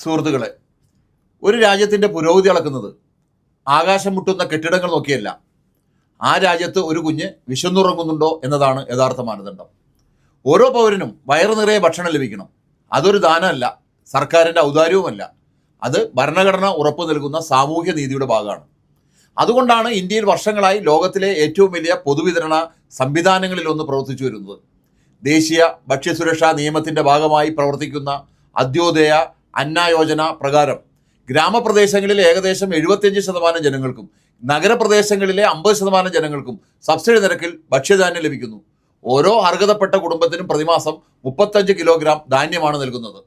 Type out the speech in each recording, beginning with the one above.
സുഹൃത്തുക്കളെ, ഒരു രാജ്യത്തിൻ്റെ പുരോഗതി അളക്കുന്നത് ആകാശം മുട്ടുന്ന കെട്ടിടങ്ങൾ നോക്കിയല്ല, ആ രാജ്യത്ത് ഒരു കുഞ്ഞ് വിശന്നുറങ്ങുന്നുണ്ടോ എന്നതാണ് യഥാർത്ഥ മാനദണ്ഡം. ഓരോ പൗരനും വയറു നിറയെ ഭക്ഷണം ലഭിക്കണം. അതൊരു ദാനമല്ല, സർക്കാരിൻ്റെ ഔദാര്യവുമല്ല, അത് ഭരണഘടന ഉറപ്പു നൽകുന്ന സാമൂഹ്യ നീതിയുടെ ഭാഗമാണ്. അതുകൊണ്ടാണ് ഇന്ത്യയിൽ വർഷങ്ങളായി ലോകത്തിലെ ഏറ്റവും വലിയ പൊതുവിതരണ സംവിധാനങ്ങളിലൊന്ന് പ്രവർത്തിച്ചു വരുന്നത്. ദേശീയ ഭക്ഷ്യസുരക്ഷാ നിയമത്തിൻ്റെ ഭാഗമായി പ്രവർത്തിക്കുന്ന അന്ത്യോദയ അന്ന യോജന പ്രകാരം ഗ്രാമപ്രദേശങ്ങളിൽ ഏകദേശം 75% ജനങ്ങൾക്കും നഗരപ്രദേശങ്ങളിലെ 50% ജനങ്ങൾക്കും സബ്സിഡി നിരക്കിൽ ഭക്ഷ്യധാന്യം ലഭിക്കുന്നു. ഓരോ അർഹതപ്പെട്ട കുടുംബത്തിനും പ്രതിമാസം 35 കിലോഗ്രാം ധാന്യമാണ് നൽകുന്നത്.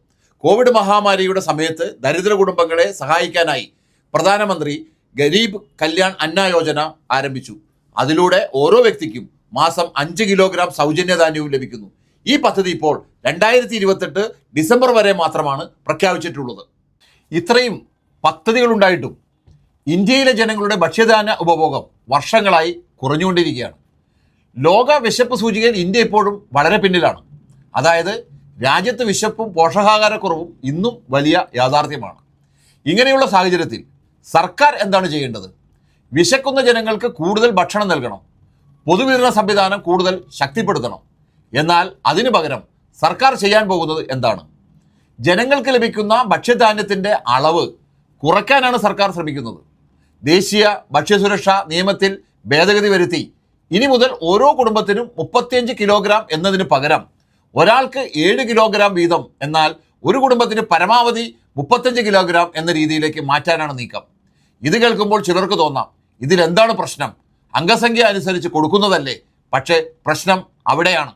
കോവിഡ് മഹാമാരിയുടെ സമയത്ത് ദരിദ്ര കുടുംബങ്ങളെ സഹായിക്കാനായി പ്രധാനമന്ത്രി ഗരീബ് കല്യാൺ അന്ന യോജന ആരംഭിച്ചു. അതിലൂടെ ഓരോ വ്യക്തിക്കും മാസം 5 കിലോഗ്രാം സൗജന്യ ധാന്യവും ലഭിക്കുന്നു. ഈ പദ്ധതി ഇപ്പോൾ 2028 ഡിസംബർ വരെ മാത്രമാണ് പ്രഖ്യാപിച്ചിട്ടുള്ളത്. ഇത്രയും പദ്ധതികളുണ്ടായിട്ടും ഇന്ത്യയിലെ ജനങ്ങളുടെ ഭക്ഷ്യധാന്യ ഉപഭോഗം വർഷങ്ങളായി കുറഞ്ഞുകൊണ്ടിരിക്കുകയാണ്. ലോക വിശപ്പ് സൂചികയിൽ ഇന്ത്യ ഇപ്പോഴും വളരെ പിന്നിലാണ്. അതായത് രാജ്യത്ത് വിശപ്പും പോഷകാഹാരക്കുറവും ഇന്നും വലിയ യാഥാർത്ഥ്യമാണ്. ഇങ്ങനെയുള്ള സാഹചര്യത്തിൽ സർക്കാർ എന്താണ് ചെയ്യേണ്ടത്? വിശക്കുന്ന ജനങ്ങൾക്ക് കൂടുതൽ ഭക്ഷണം നൽകണം, പൊതുവിതരണ സംവിധാനം കൂടുതൽ ശക്തിപ്പെടുത്തണം. എന്നാൽ അതിനു പകരം സർക്കാർ ചെയ്യാൻ പോകുന്നത് എന്താണ്? ജനങ്ങൾക്ക് ലഭിക്കുന്ന ഭക്ഷ്യധാന്യത്തിൻ്റെ അളവ് കുറയ്ക്കാനാണ് സർക്കാർ ശ്രമിക്കുന്നത്. ദേശീയ ഭക്ഷ്യസുരക്ഷാ നിയമത്തിൽ ഭേദഗതി വരുത്തി ഇനി മുതൽ ഓരോ കുടുംബത്തിനും 35 കിലോഗ്രാം എന്നതിന് പകരം ഒരാൾക്ക് 7 കിലോഗ്രാം വീതം, എന്നാൽ ഒരു കുടുംബത്തിന് പരമാവധി 35 കിലോഗ്രാം എന്ന രീതിയിലേക്ക് മാറ്റാനാണ് നീക്കം. ഇത് കേൾക്കുമ്പോൾ ചിലർക്ക് തോന്നാം, ഇതിലെന്താണ് പ്രശ്നം? അംഗസംഖ്യ അനുസരിച്ച് കൊടുക്കുന്നതല്ലേ? പക്ഷേ പ്രശ്നം അവിടെയാണ്.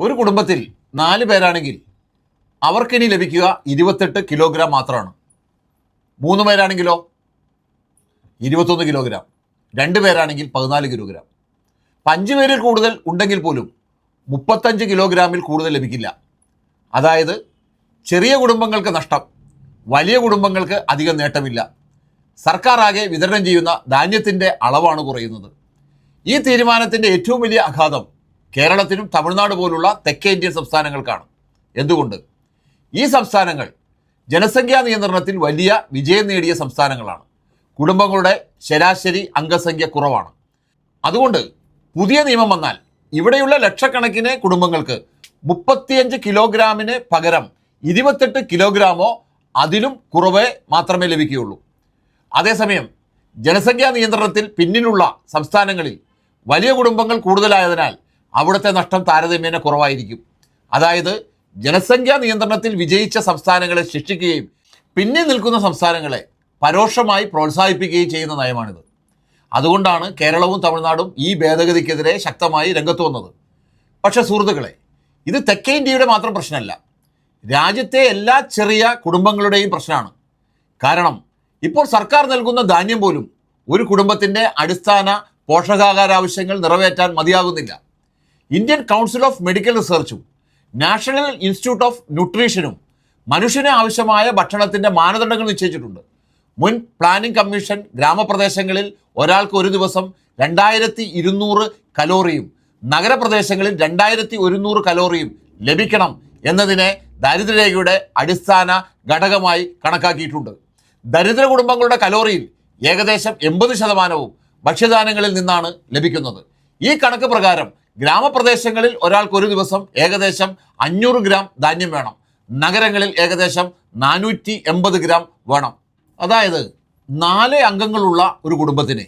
ഒരു കുടുംബത്തിൽ 4 പേരാണെങ്കിൽ അവർക്കിനി ലഭിക്കുക 28 കിലോഗ്രാം മാത്രമാണ്. 3 പേരാണെങ്കിലോ 21 കിലോഗ്രാം, 2 പേരാണെങ്കിൽ 14 കിലോഗ്രാം. 5 പേരിൽ കൂടുതൽ ഉണ്ടെങ്കിൽ പോലും 35 കിലോഗ്രാമിൽ കൂടുതൽ ലഭിക്കില്ല. അതായത് ചെറിയ കുടുംബങ്ങൾക്ക് നഷ്ടം, വലിയ കുടുംബങ്ങൾക്ക് അധികം നേട്ടമില്ല. സർക്കാർ ആകെ വിതരണം ചെയ്യുന്ന ധാന്യത്തിൻ്റെ അളവാണ് കുറയുന്നത്. ഈ തീരുമാനത്തിൻ്റെ ഏറ്റവും വലിയ ആഘാതം കേരളത്തിനും തമിഴ്നാട് പോലുള്ള തെക്കേ ഇന്ത്യൻ സംസ്ഥാനങ്ങൾക്കാണ്. എന്തുകൊണ്ട്? ഈ സംസ്ഥാനങ്ങൾ ജനസംഖ്യാ നിയന്ത്രണത്തിൽ വലിയ വിജയം നേടിയ സംസ്ഥാനങ്ങളാണ്. കുടുംബങ്ങളുടെ ശരാശരി അംഗസംഖ്യ കുറവാണ്. അതുകൊണ്ട് പുതിയ നിയമം വന്നാൽ ഇവിടെയുള്ള ലക്ഷക്കണക്കിന് കുടുംബങ്ങൾക്ക് 35 കിലോഗ്രാമിന് പകരം 28 കിലോഗ്രാമോ അതിലും കുറവേ മാത്രമേ ലഭിക്കുകയുള്ളൂ. അതേസമയം ജനസംഖ്യാ നിയന്ത്രണത്തിൽ പിന്നിലുള്ള സംസ്ഥാനങ്ങളിൽ വലിയ കുടുംബങ്ങൾ കൂടുതലായതിനാൽ അവിടുത്തെ നഷ്ടം താരതമ്യേന കുറവായിരിക്കും. അതായത് ജനസംഖ്യാ നിയന്ത്രണത്തിൽ വിജയിച്ച സംസ്ഥാനങ്ങളെ ശിക്ഷിക്കുകയും പിന്നിൽ നിൽക്കുന്ന സംസ്ഥാനങ്ങളെ പരോക്ഷമായി പ്രോത്സാഹിപ്പിക്കുകയും ചെയ്യുന്ന നയമാണിത്. അതുകൊണ്ടാണ് കേരളവും തമിഴ്നാടും ഈ ഭേദഗതിക്കെതിരെ ശക്തമായി രംഗത്ത് വന്നത്. പക്ഷേ സുഹൃത്തുക്കളെ, ഇത് തെക്കേ ഇന്ത്യയുടെ മാത്രം പ്രശ്നമല്ല, രാജ്യത്തെ എല്ലാ ചെറിയ കുടുംബങ്ങളുടെയും പ്രശ്നമാണ്. കാരണം ഇപ്പോൾ സർക്കാർ നൽകുന്ന ധാന്യം പോലും ഒരു കുടുംബത്തിൻ്റെ അടിസ്ഥാന പോഷകാഹാര ആവശ്യങ്ങൾ നിറവേറ്റാൻ മതിയാകുന്നില്ല. ഇന്ത്യൻ കൗൺസിൽ ഓഫ് മെഡിക്കൽ റിസർച്ചും നാഷണൽ ഇൻസ്റ്റിറ്റ്യൂട്ട് ഓഫ് ന്യൂട്രീഷനും മനുഷ്യന് ആവശ്യമായ ഭക്ഷണത്തിൻ്റെ മാനദണ്ഡങ്ങൾ നിശ്ചയിച്ചിട്ടുണ്ട്. മുൻ പ്ലാനിംഗ് കമ്മീഷൻ ഗ്രാമപ്രദേശങ്ങളിൽ ഒരാൾക്ക് ഒരു ദിവസം 2200 കലോറിയും നഗരപ്രദേശങ്ങളിൽ 2100 കലോറിയും ലഭിക്കണം എന്നതിനെ ദാരിദ്ര്യരേഖയുടെ അടിസ്ഥാന ഘടകമായി കണക്കാക്കിയിട്ടുണ്ട്. ദരിദ്ര കുടുംബങ്ങളുടെ കലോറിയിൽ ഏകദേശം 80% ഭക്ഷ്യധാന്യങ്ങളിൽ നിന്നാണ് ലഭിക്കുന്നത്. ഈ കണക്ക് പ്രകാരം ഗ്രാമപ്രദേശങ്ങളിൽ ഒരാൾക്ക് ഒരു ദിവസം ഏകദേശം 500 ഗ്രാം ധാന്യം വേണം, നഗരങ്ങളിൽ ഏകദേശം 480 ഗ്രാം വേണം. അതായത് 4 അംഗങ്ങളുള്ള ഒരു കുടുംബത്തിന്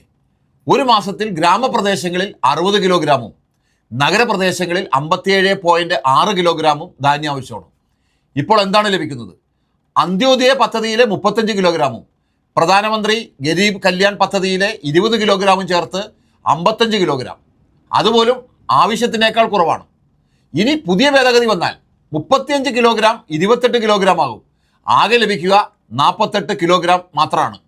ഒരു മാസത്തിൽ ഗ്രാമപ്രദേശങ്ങളിൽ 60 കിലോഗ്രാമും നഗരപ്രദേശങ്ങളിൽ 57.6 കിലോഗ്രാമും ധാന്യം ആവശ്യമാണ്. ഇപ്പോൾ എന്താണ് ലഭിക്കുന്നത്? അന്ത്യോദയ പദ്ധതിയിലെ 35 കിലോഗ്രാമും പ്രധാനമന്ത്രി ഗരീബ് കല്യാൺ പദ്ധതിയിലെ 20 കിലോഗ്രാമും ചേർത്ത് 55 കിലോഗ്രാം. അതുപോലും ആവശ്യത്തിനേക്കാൾ കുറവാണ്. ഇനി പുതിയ ഭേദഗതി വന്നാൽ 35 കിലോഗ്രാം 28 കിലോഗ്രാം ആകും. ആകെ ലഭിക്കുക 48 കിലോഗ്രാം മാത്രമാണ്.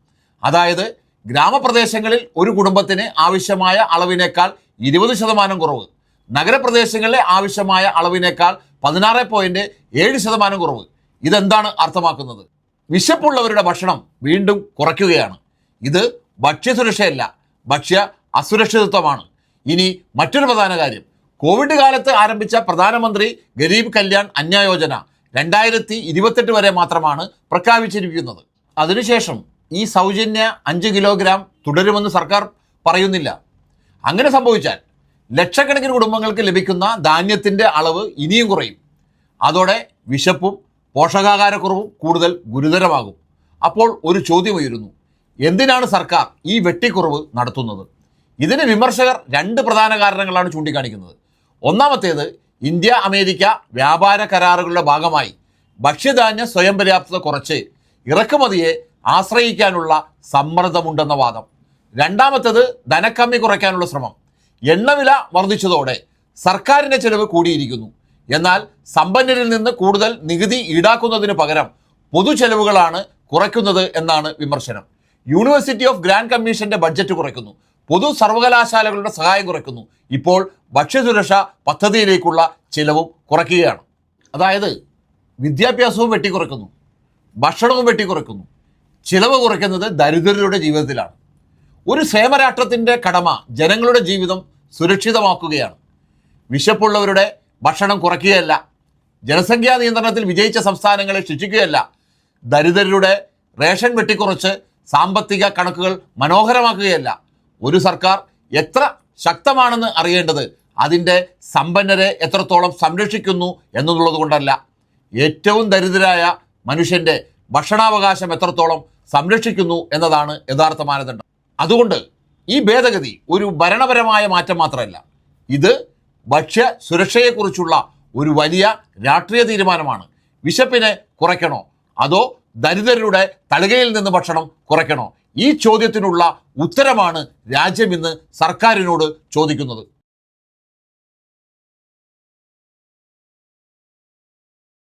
അതായത് ഗ്രാമപ്രദേശങ്ങളിൽ ഒരു കുടുംബത്തിന് ആവശ്യമായ അളവിനേക്കാൾ 20% കുറവ്, നഗരപ്രദേശങ്ങളിലെ ആവശ്യമായ അളവിനേക്കാൾ 16.7% കുറവ്. ഇതെന്താണ് അർത്ഥമാക്കുന്നത്? വിശപ്പുള്ളവരുടെ ഭക്ഷണം വീണ്ടും കുറയ്ക്കുകയാണ്. ഇത് ഭക്ഷ്യസുരക്ഷയല്ല, ഭക്ഷ്യ അസുരക്ഷിതത്വമാണ്. ഇനി മറ്റൊരു പ്രധാന കാര്യം, കോവിഡ് കാലത്ത് ആരംഭിച്ച പ്രധാനമന്ത്രി ഗരീബ് കല്യാൺ അന്ന യോജന 2028 വരെ മാത്രമാണ് പ്രഖ്യാപിച്ചിരിക്കുന്നത്. അതിനുശേഷം ഈ സൗജന്യ 5 കിലോഗ്രാം തുടരുമെന്ന് സർക്കാർ പറയുന്നില്ല. അങ്ങനെ സംഭവിച്ചാൽ ലക്ഷക്കണക്കിന് കുടുംബങ്ങൾക്ക് ലഭിക്കുന്ന ധാന്യത്തിൻ്റെ അളവ് ഇനിയും കുറയും. അതോടെ വിശപ്പും പോഷകാഹാരക്കുറവും കൂടുതൽ ഗുരുതരമാകും. അപ്പോൾ ഒരു ചോദ്യം ഉയരുന്നു, എന്തിനാണ് സർക്കാർ ഈ വെട്ടിക്കുറവ് നടത്തുന്നത്? ഇതിന് വിമർശകർ 2 പ്രധാന കാരണങ്ങളാണ് ചൂണ്ടിക്കാണിക്കുന്നത്. ഒന്നാമത്തേത്, ഇന്ത്യ അമേരിക്ക വ്യാപാര കരാറുകളുടെ ഭാഗമായി ഭക്ഷ്യധാന്യ സ്വയം പര്യാപ്തത കുറച്ച് ഇറക്കുമതിയെ ആശ്രയിക്കാനുള്ള സമ്മർദ്ദമുണ്ടെന്ന വാദം. രണ്ടാമത്തേത്, ധനക്കമ്മി കുറയ്ക്കാനുള്ള ശ്രമം. എണ്ണവില വർദ്ധിച്ചതോടെ സർക്കാരിൻ്റെ ചെലവ് കൂടിയിരിക്കുന്നു. എന്നാൽ സമ്പന്നരിൽ നിന്ന് കൂടുതൽ നികുതി ഈടാക്കുന്നതിന് പകരം പൊതുചെലവുകളാണ് കുറയ്ക്കുന്നത് എന്നാണ് വിമർശനം. യൂണിവേഴ്സിറ്റി ഓഫ് ഗ്രാൻഡ് കമ്മീഷന്റെ ബഡ്ജറ്റ് കുറയ്ക്കുന്നു, പൊതു സർവകലാശാലകളുടെ സഹായം കുറയ്ക്കുന്നു, ഇപ്പോൾ ഭക്ഷ്യസുരക്ഷാ പദ്ധതിയിലേക്കുള്ള ചിലവും കുറയ്ക്കുകയാണ്. അതായത് വിദ്യാഭ്യാസവും വെട്ടിക്കുറയ്ക്കുന്നു, ഭക്ഷണവും വെട്ടിക്കുറയ്ക്കുന്നു. ചിലവ് കുറയ്ക്കുന്നത് ദരിദ്രരുടെ ജീവിതത്തിലാണ്. ഒരു സേമരാഷ്ട്രത്തിൻ്റെ കടമ ജനങ്ങളുടെ ജീവിതം സുരക്ഷിതമാക്കുകയാണ്. വിശപ്പുള്ളവരുടെ ഭക്ഷണം കുറയ്ക്കുകയല്ല, ജനസംഖ്യാ നിയന്ത്രണത്തിൽ വിജയിച്ച സംസ്ഥാനങ്ങളെ ശിക്ഷിക്കുകയല്ല, ദരിദ്രരുടെ റേഷൻ വെട്ടിക്കുറച്ച് സാമ്പത്തിക കണക്കുകൾ മനോഹരമാക്കുകയല്ല. ഒരു സർക്കാർ എത്ര ശക്തമാണെന്ന് അറിയേണ്ടത് അതിൻ്റെ സമ്പന്നരെ എത്രത്തോളം സംരക്ഷിക്കുന്നു എന്നുള്ളത് കൊണ്ടല്ല, ഏറ്റവും ദരിദ്രരായ മനുഷ്യൻ്റെ ഭക്ഷണാവകാശം എത്രത്തോളം സംരക്ഷിക്കുന്നു എന്നതാണ് യഥാർത്ഥ മാനദണ്ഡം. അതുകൊണ്ട് ഈ ഭേദഗതി ഒരു ഭരണപരമായ മാറ്റം മാത്രമല്ല, ഇത് ഭക്ഷ്യ സുരക്ഷയെക്കുറിച്ചുള്ള ഒരു വലിയ രാഷ്ട്രീയ തീരുമാനമാണ്. വിശപ്പിനെ കുറയ്ക്കണോ അതോ ദരിദ്രരുടെ തളികയിൽ നിന്ന് ഭക്ഷണം കുറയ്ക്കണോ? ഈ ചോദ്യത്തിനുള്ള ഉത്തരമാണ് രാജ്യം ഇന്ന് സർക്കാരിനോട് ചോദിക്കുന്നത്.